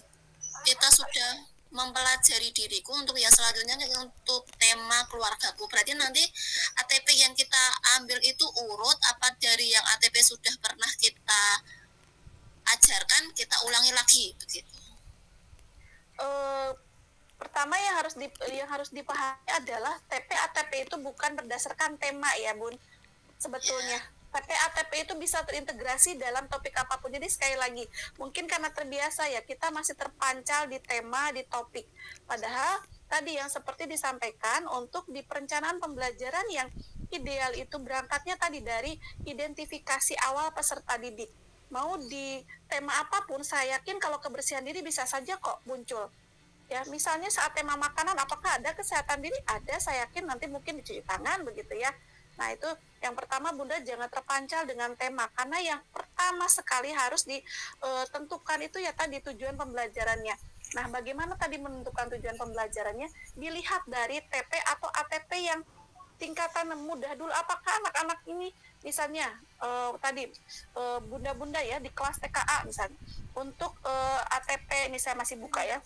kita sudah mempelajari diriku, untuk yang selanjutnya untuk tema keluargaku, berarti nanti ATP yang kita ambil itu urut apa dari yang ATP sudah pernah kita ajarkan kita ulangi lagi begitu? Pertama yang harus dipahami adalah TP ATP itu bukan berdasarkan tema ya Bun, sebetulnya. TP ATP itu bisa terintegrasi dalam topik apapun. Jadi sekali lagi, mungkin karena terbiasa ya, kita masih terpancal di tema, di topik. Padahal tadi yang seperti disampaikan, untuk di perencanaan pembelajaran yang ideal itu berangkatnya tadi dari identifikasi awal peserta didik. Mau di tema apapun, saya yakin kalau kebersihan diri bisa saja kok muncul. Ya, misalnya saat tema makanan, apakah ada kesehatan diri? Ada, saya yakin nanti mungkin dicuci tangan begitu ya. Nah, itu yang pertama, Bunda jangan terpancal dengan tema, karena yang pertama sekali harus ditentukan itu ya tadi tujuan pembelajarannya. Nah, bagaimana tadi menentukan tujuan pembelajarannya? Dilihat dari TP atau ATP yang tingkatan mudah dulu. Apakah anak-anak ini misalnya tadi bunda-bunda ya di kelas TKA misalnya, untuk ATP ini saya masih buka ya,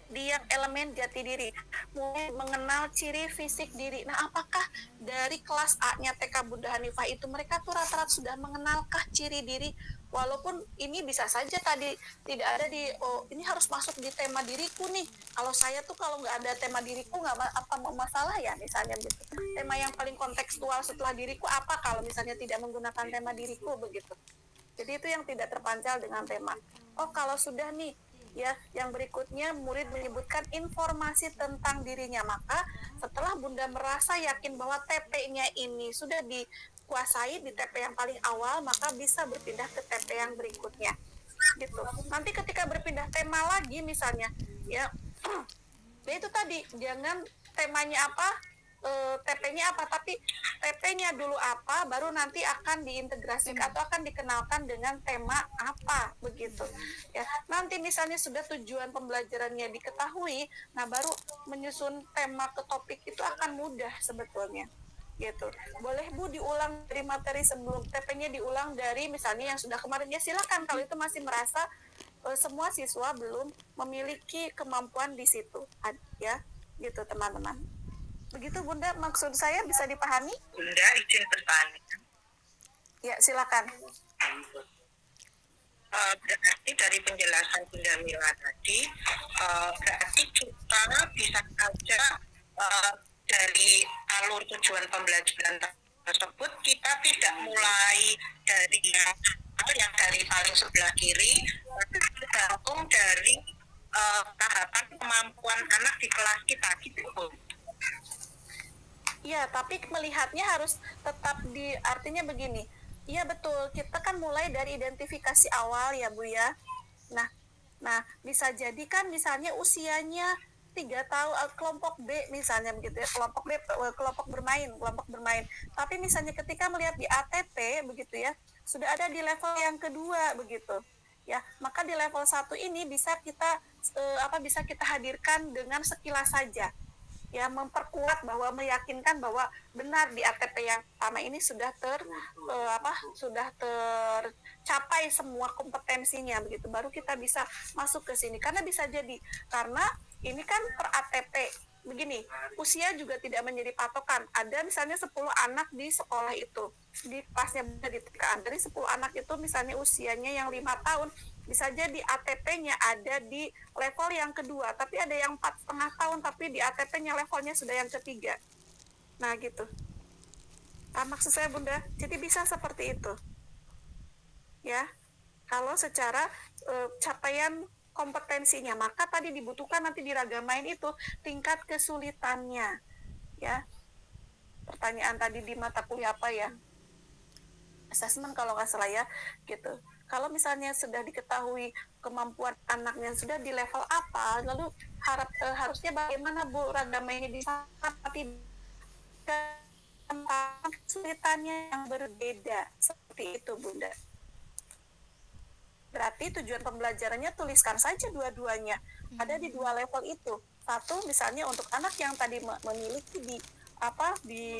di yang elemen jati diri, mulai mengenal ciri fisik diri. Nah, apakah dari kelas A-nya TK Bunda Hanifah itu mereka tuh rata-rata sudah mengenalkah ciri diri? Walaupun ini bisa saja tadi tidak ada di, ini harus masuk di tema diriku nih. Kalau saya tuh kalau nggak ada tema diriku nggak apa masalah ya, misalnya gitu. Tema yang paling kontekstual setelah diriku apa kalau misalnya tidak menggunakan tema diriku begitu. Jadi itu yang tidak terpancal dengan tema. Oh, kalau sudah nih ya, yang berikutnya murid menyebutkan informasi tentang dirinya, maka setelah Bunda merasa yakin bahwa TP-nya ini sudah dikuasai di TP yang paling awal, maka bisa berpindah ke TP yang berikutnya gitu. Nanti ketika berpindah tema lagi misalnya ya, ya itu tadi, jangan temanya apa, TP-nya apa, tapi TP-nya dulu apa, baru nanti akan diintegrasikan atau akan dikenalkan dengan tema apa begitu ya. Nanti misalnya sudah tujuan pembelajarannya diketahui, nah baru menyusun tema ke topik itu akan mudah sebetulnya. Gitu. Boleh Bu diulang dari materi sebelum TP-nya, diulang dari misalnya yang sudah kemarin, ya silakan kalau itu masih merasa semua siswa belum memiliki kemampuan di situ, ya gitu teman-teman. Begitu Bunda, maksud saya bisa dipahami? Bunda izin bertanya. Ya silakan. Berarti dari penjelasan Bunda Mila tadi, berarti kita bisa saja dari alur tujuan pembelajaran tersebut kita tidak mulai dari yang dari paling sebelah kiri, tapi tergantung dari tahapan kemampuan anak di kelas kita gitu Bu. Iya, tapi melihatnya harus tetap artinya begini. Iya betul, kita kan mulai dari identifikasi awal ya Bu ya. Nah bisa jadi kan misalnya usianya 3 tahun, kelompok B misalnya begitu ya, kelompok bermain. Tapi misalnya ketika melihat di ATP begitu ya, sudah ada di level yang kedua begitu. Ya, maka di level 1 ini bisa kita bisa kita hadirkan dengan sekilas saja. Ya, memperkuat bahwa meyakinkan bahwa benar di ATP yang pertama ini sudah tercapai semua kompetensinya begitu, baru kita bisa masuk ke sini. Karena bisa jadi karena ini kan per ATP begini, usia juga tidak menjadi patokan. Ada misalnya 10 anak di sekolah itu, di kelasnya di TK, dari 10 anak itu misalnya usianya yang 5 tahun, bisa jadi ATP-nya ada di level yang kedua, tapi ada yang 4,5 tahun, tapi di ATP-nya levelnya sudah yang ketiga. Nah gitu. Maksud saya Bunda, jadi bisa seperti itu. Ya, kalau secara capaian kompetensinya, maka tadi dibutuhkan nanti diragamain itu tingkat kesulitannya. Ya, pertanyaan tadi di mata kuliah apa ya? Assessment kalau nggak salah ya, gitu. Kalau misalnya sudah diketahui kemampuan anaknya sudah di level apa, lalu harusnya bagaimana Bu ragamainya di sana, tapi kesulitannya yang berbeda seperti itu Bunda. Berarti tujuan pembelajarannya tuliskan saja dua-duanya ada di 2 level itu. Satu misalnya untuk anak yang tadi memiliki di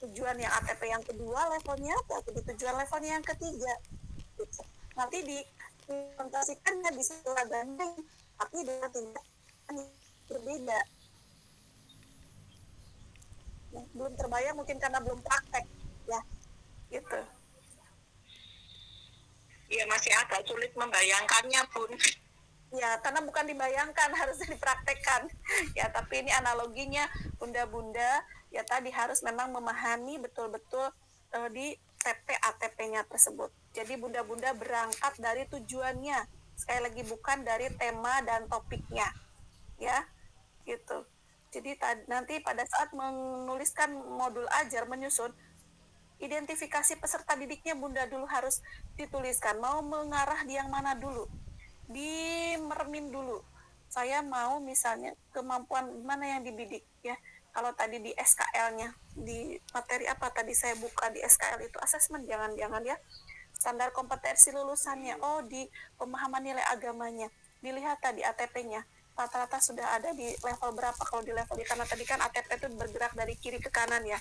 tujuan yang ATP yang kedua levelnya, atau di tujuan levelnya yang ketiga. Nanti diimplementasikannya di seragam tapi dengan tindakan berbeda. Ya, belum terbayang mungkin karena belum praktek ya gitu. Iya, masih agak sulit membayangkannya Bun. Ya, karena bukan dibayangkan, harusnya dipraktekkan. Ya, tapi ini analoginya Bunda-bunda ya tadi harus memang memahami betul-betul di TP ATP-nya tersebut. Jadi Bunda-bunda berangkat dari tujuannya. Sekali lagi bukan dari tema dan topiknya. Ya, gitu. Jadi nanti pada saat menuliskan modul ajar menyusun, identifikasi peserta didiknya Bunda dulu harus dituliskan. Mau mengarah di yang mana dulu? Dimermin dulu. Saya mau misalnya kemampuan mana yang dibidik ya. Kalau tadi di SKL-nya, di materi apa tadi saya buka di SKL itu asesmen, jangan-jangan ya. Standar kompetensi lulusannya, di pemahaman nilai agamanya. Dilihat tadi ATP-nya, rata-rata sudah ada di level berapa kalau di level di karena tadi kan ATP itu bergerak dari kiri ke kanan ya.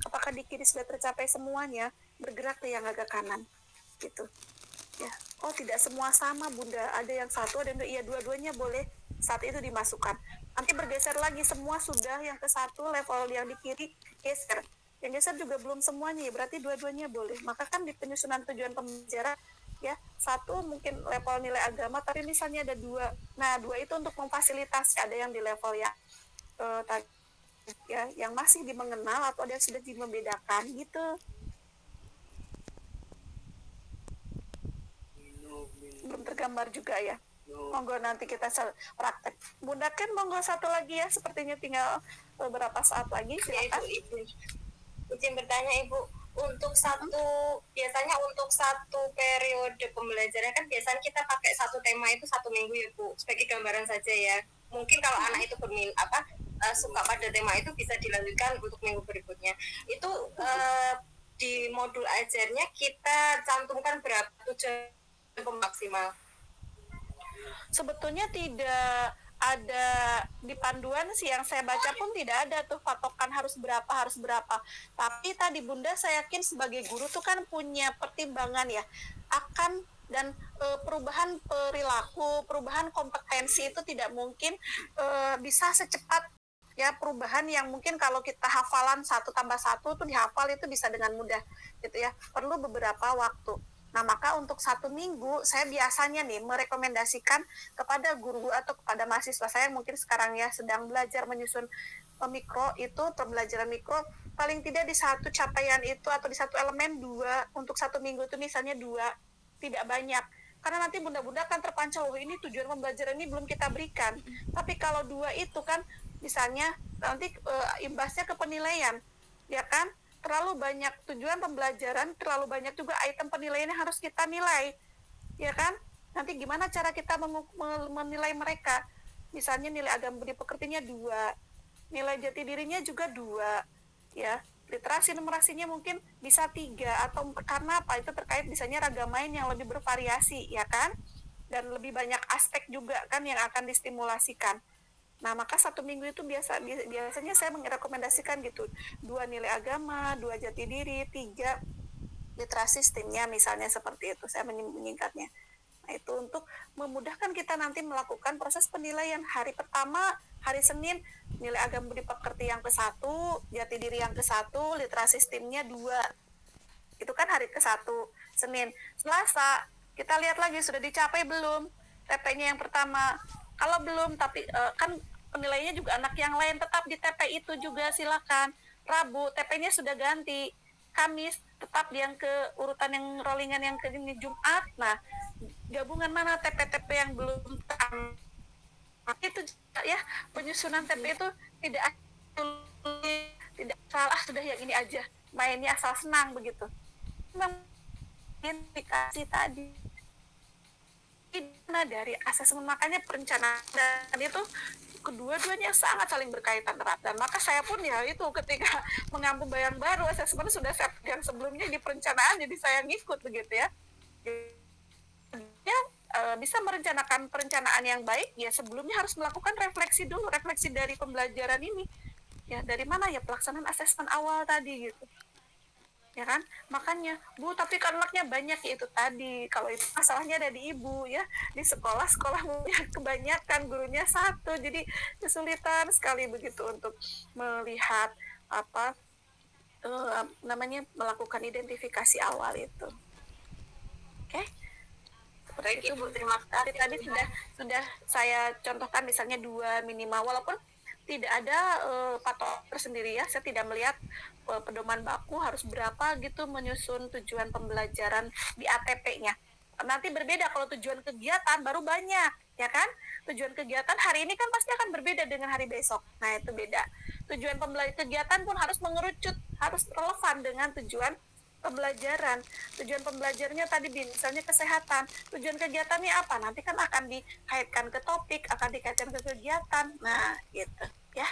Apakah di kiri sudah tercapai semuanya, bergerak ke yang agak kanan gitu. Ya. Tidak semua sama Bunda, ada yang satu, ada yang dua-duanya boleh saat itu dimasukkan. Nanti bergeser lagi semua sudah yang ke satu level yang di kiri geser. Yang geser juga belum semuanya, berarti dua-duanya boleh. Maka kan di penyusunan tujuan pembelajaran ya, satu mungkin level nilai agama, tapi misalnya ada 2. Nah, 2 itu untuk memfasilitasi, ada yang di level yang yang masih dimengenal atau ada yang sudah dimembedakan gitu. Belum tergambar juga ya. Monggo nanti kita praktek. Bunda kan monggo satu lagi ya, sepertinya tinggal beberapa saat lagi. Silakan. Ya, Ibu. Izin bertanya Ibu, biasanya untuk satu periode pembelajaran kan biasanya kita pakai satu tema itu 1 minggu ya Bu, sebagai gambaran saja ya. Mungkin kalau anak itu suka pada tema itu bisa dilanjutkan untuk minggu berikutnya. Itu di modul ajarnya kita cantumkan berapa tujuan maksimal? Sebetulnya tidak ada di panduan sih, yang saya baca pun tidak ada tuh patokan harus berapa. Tapi tadi Bunda, saya yakin sebagai guru tuh kan punya pertimbangan ya, akan dan perubahan perilaku, perubahan kompetensi itu tidak mungkin bisa secepat ya perubahan yang mungkin kalau kita hafalan 1 tambah 1 tuh dihafal itu bisa dengan mudah gitu ya, perlu beberapa waktu. Nah, maka untuk 1 minggu saya biasanya nih merekomendasikan kepada guru atau kepada mahasiswa saya yang mungkin sekarang ya sedang belajar menyusun mikro itu, pembelajaran mikro, paling tidak di satu capaian itu atau di satu elemen 2 untuk 1 minggu itu misalnya 2, tidak banyak. Karena nanti bunda-bunda kan terpancing, oh ini tujuan pembelajaran ini belum kita berikan. Tapi kalau 2 itu kan misalnya nanti imbasnya ke penilaian, ya kan? Terlalu banyak tujuan pembelajaran, terlalu banyak juga item penilaian yang harus kita nilai, ya kan? Nanti gimana cara kita menilai mereka? Misalnya nilai agama budi pekertinya 2, nilai jati dirinya juga 2, ya. Literasi numerasinya mungkin bisa 3 atau karena apa? Itu terkait misalnya ragam main yang lebih bervariasi, ya kan? Dan lebih banyak aspek juga kan yang akan distimulasikan. Nah, maka 1 minggu itu biasanya saya merekomendasikan gitu, 2 nilai agama, 2 jati diri, 3 literasi STEM-nya misalnya seperti itu, saya menyingkatnya. Nah, itu untuk memudahkan kita nanti melakukan proses penilaian. Hari pertama, hari Senin, nilai agama budi pekerti yang ke-1, jati diri yang ke-1, literasi STEM-nya 2. Itu kan hari ke-1, Senin. Selasa, kita lihat lagi sudah dicapai belum TP-nya yang pertama. Kalau belum, tapi kan penilaiannya juga anak yang lain, tetap di TP itu juga silakan. Rabu TP-nya sudah ganti, Kamis tetap yang ke urutan yang rollingan yang ke ini Jumat. Nah, gabungan mana TP-TP yang belum itu ya, penyusunan TP itu tidak salah, sudah yang ini aja, mainnya asal senang begitu. Memang indikasi tadi dari asesmen, makanya perencanaan dan itu kedua-duanya sangat saling berkaitan erat. Dan maka saya pun ya itu ketika mengampu bayang baru asesmen sudah saya yang sebelumnya di perencanaan, jadi saya ngikut begitu ya. Ya bisa merencanakan perencanaan yang baik ya sebelumnya harus melakukan refleksi dulu, refleksi dari pembelajaran ini ya, dari mana ya pelaksanaan asesmen awal tadi gitu. Ya kan, makanya Bu, tapi kan anaknya banyak ya, itu tadi kalau itu masalahnya ada di ibu ya, di sekolah kebanyakan gurunya 1, jadi kesulitan sekali begitu untuk melihat apa namanya melakukan identifikasi awal itu. Oke, seperti itu Bu. Terima kasih. Tadi sudah saya contohkan misalnya 2 minimal, walaupun tidak ada patok tersendiri ya, saya tidak melihat pedoman baku harus berapa gitu menyusun tujuan pembelajaran di ATP-nya. Nanti berbeda kalau tujuan kegiatan baru banyak, ya kan? Tujuan kegiatan hari ini kan pasti akan berbeda dengan hari besok. Nah, itu beda. Tujuan kegiatan pun harus mengerucut, harus relevan dengan tujuan pembelajaran. Tujuan pembelajarannya tadi misalnya kesehatan. Tujuan kegiatannya apa? Nanti kan akan dikaitkan ke topik, akan dikaitkan ke kegiatan. Nah, gitu ya.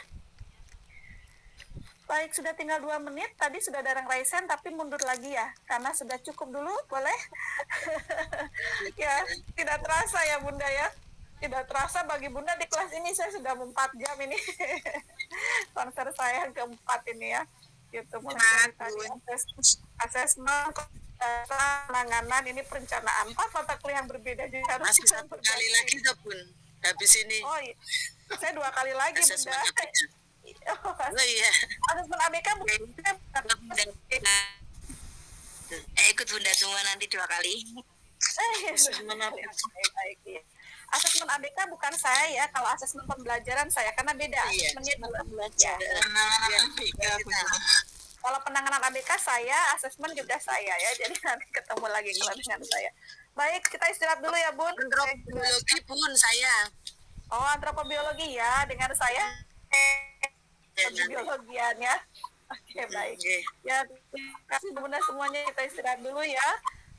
Baik, sudah tinggal 2 menit. Tadi sudah Darang Raisen, tapi mundur lagi ya, karena sudah cukup dulu, boleh? Ya, tidak terasa ya Bunda ya. Tidak terasa bagi Bunda di kelas ini saya sudah 4 jam ini. Konser saya yang keempat ini ya. Gitu, mulai dari asesmen, penanganan, ini perencanaan. 4 mata kuliah yang berbeda. Jadi harus masih 1 kali lagi tuh Bun, habis ini. Oh iya, saya 2 kali lagi asesmen Bunda. Oh iya. Asesmen ABK bukan Ikut Bunda semua nanti 2 kali. Asesmen ABK bukan saya ya, kalau asesmen pembelajaran saya, karena beda asesmennya 2 pembelajaran. Kalau penanganan ABK saya, asesmen juga saya ya, jadi nanti ketemu lagi kalau dengan saya. Baik, kita istirahat dulu ya Bun. Antropobiologi Bun saya. Oh, antropobiologi ya, dengan saya biologiannya. Oke, baik. Ya, terima kasih Bunda semuanya, kita istirahat dulu ya.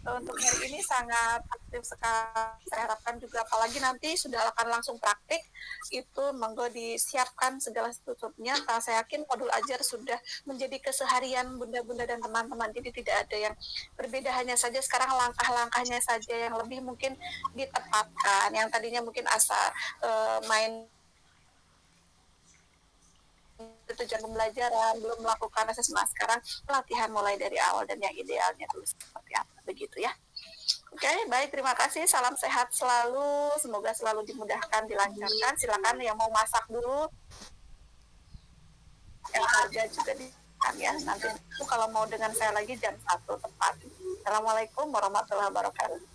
untuk hari ini sangat aktif sekali. Saya harapkan juga apalagi nanti sudah akan langsung praktik, itu monggo disiapkan segala tutupnya. Saya yakin modul ajar sudah menjadi keseharian bunda-bunda dan teman-teman. Jadi tidak ada yang berbeda, hanya saja sekarang langkah-langkahnya saja yang lebih mungkin ditepatkan. Yang tadinya mungkin main tujuan pembelajaran, belum melakukan asesmen, sekarang pelatihan mulai dari awal dan yang idealnya dulu seperti apa, begitu ya. Oke, baik, terima kasih, salam sehat selalu, semoga selalu dimudahkan, dilancarkan. Silakan yang mau masak dulu, yang kerja juga ya, nanti kalau mau dengan saya lagi jam 1 tepat. Assalamualaikum warahmatullahi wabarakatuh.